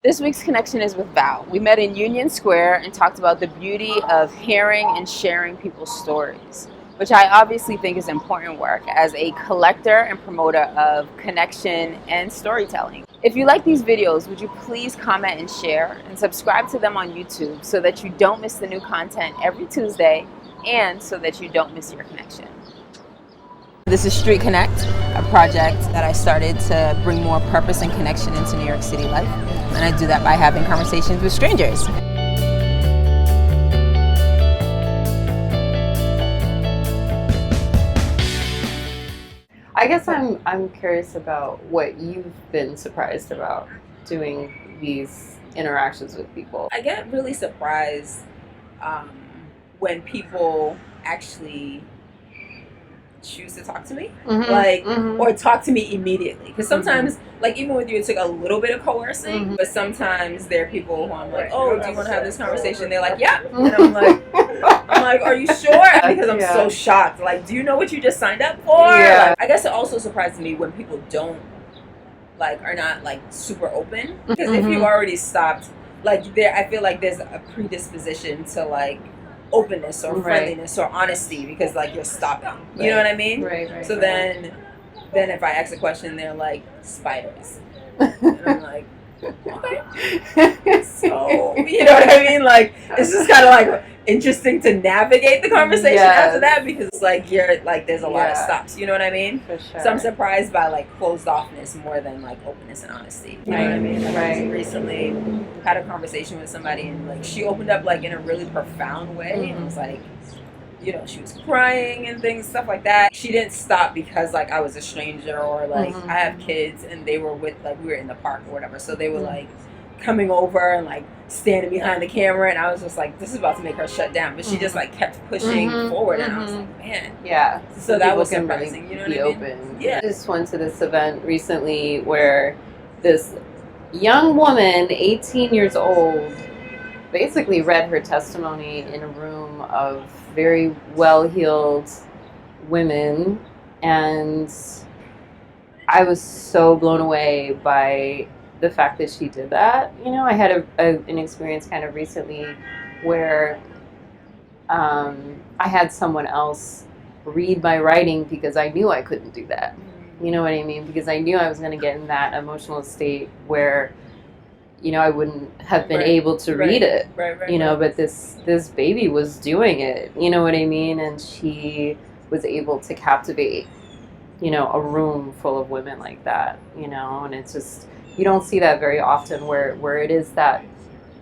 This week's connection is with Val. We met in Union Square and talked about the beauty of hearing and sharing people's stories, which I obviously think is important work as a collector and promoter of connection and storytelling. If you like these videos, would you please comment and share and subscribe to them on YouTube so that you don't miss the new content every Tuesday and so that you don't miss your connection. This is Street Connect, a project that I started to bring more purpose and connection into New York City life. And I do that by having conversations with strangers. I guess I'm curious about what you've been surprised about doing these interactions with people. I get really surprised when people actually choose to talk to me, or talk to me immediately. Because sometimes, like even with you, it took a little bit of coercing, but sometimes there are people who I'm like, oh, do you want to have this conversation? They're like, yeah, and I'm like, are you sure? Because I'm so shocked. Like, do you know what you just signed up for? Yeah. Like, I guess it also surprises me when people don't are not super open. Because if you already stopped, I feel like there's a predisposition to openness or friendliness or honesty because you're stopping. You know what I mean? Right. So then if I ask a question, they're like spiders, and I'm like, okay. So you know what I mean? It's just kind of interesting to navigate the conversation after that because there's a lot of stops. You know what I mean? For sure. So I'm surprised by closed offness more than openness and honesty. You know what I mean? I recently had a conversation with somebody and she opened up in a really profound way and was like, she was crying and stuff like that. She didn't stop because I was a stranger or I have kids and they were with we were in the park or whatever. So they were coming over and standing behind the camera and I was just this is about to make her shut down. But she just kept pushing forward and I was like, man. Yeah. So that was surprising, really, you know what I mean? Open. Yeah. I just went to this event recently where this young woman, 18 years old, basically read her testimony in a room of very well-heeled women, and I was so blown away by the fact that she did that. I had an experience kind of recently where I had someone else read my writing because I knew I couldn't do that. You know what I mean? Because I knew I was going to get in that emotional state where I wouldn't have been able to read it, but this baby was doing it, you know what I mean? And she was able to captivate, a room full of women like that, and it's just, you don't see that very often where it is that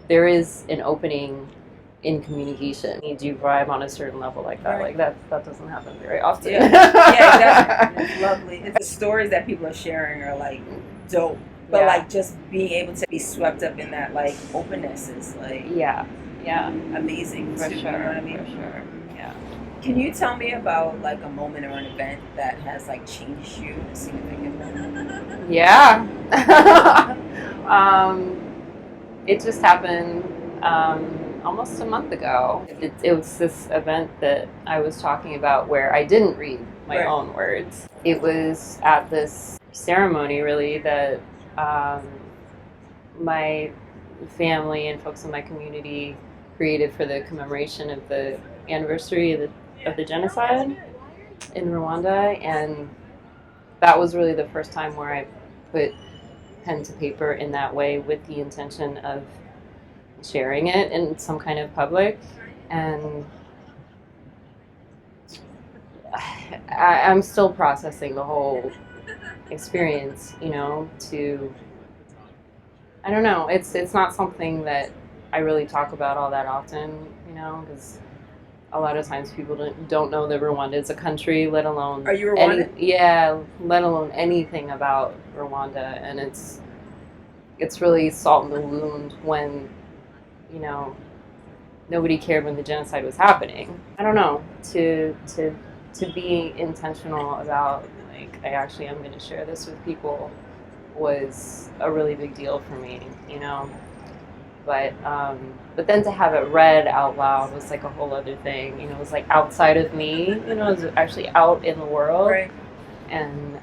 there is an opening in communication. You do vibe on a certain level like that. That doesn't happen very often. Yeah, exactly. It's lovely. The stories that people are sharing are dope. But just being able to be swept up in that openness is amazing For too, sure. you know what I mean? For sure. Yeah. Can you tell me about a moment or an event that has changed you significantly? Yeah. It just happened almost a month ago. It was this event that I was talking about where I didn't read my own words. It was at this ceremony really that my family and folks in my community created for the commemoration of the anniversary of the genocide in Rwanda, and that was really the first time where I put pen to paper in that way with the intention of sharing it in some kind of public. And I'm still processing the whole experience, I don't know, it's not something that I really talk about all that often, because a lot of times people don't know that Rwanda is a country, let alone... Are you Rwandan? Let alone anything about Rwanda, and it's really salt in the wound when, nobody cared when the genocide was happening. I don't know, to be intentional about I actually am going to share this with people was a really big deal for me, but then to have it read out loud was a whole other thing. It was outside of me, it was actually out in the world. Right. And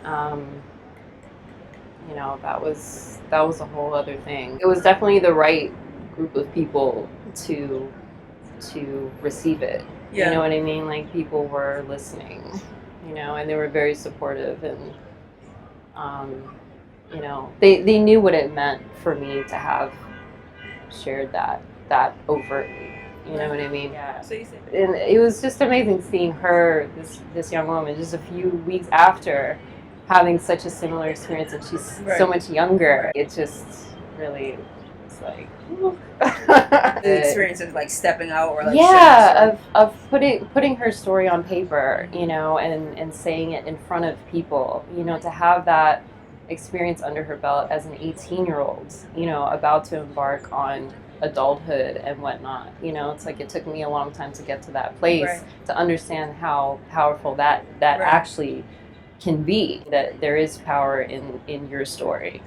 you know, that was a whole other thing. It was definitely the right group of people to receive it. Yeah. You know what I mean? Like, people were listening, you know, and they were very supportive, and you know, they knew what it meant for me to have shared that overtly. You know what I mean? Yeah. So you said, And it was just amazing seeing her, this young woman, just a few weeks after having such a similar experience, and she's so much younger. It just really, it's like, the experience of like stepping out, or like of putting her story on paper, you know, and saying it in front of people, you know, to have that experience under her belt as an 18-year-old, you know, about to embark on adulthood and whatnot. You know, it's like it took me a long time to get to that place to understand how powerful that actually can be, that there is power in your story.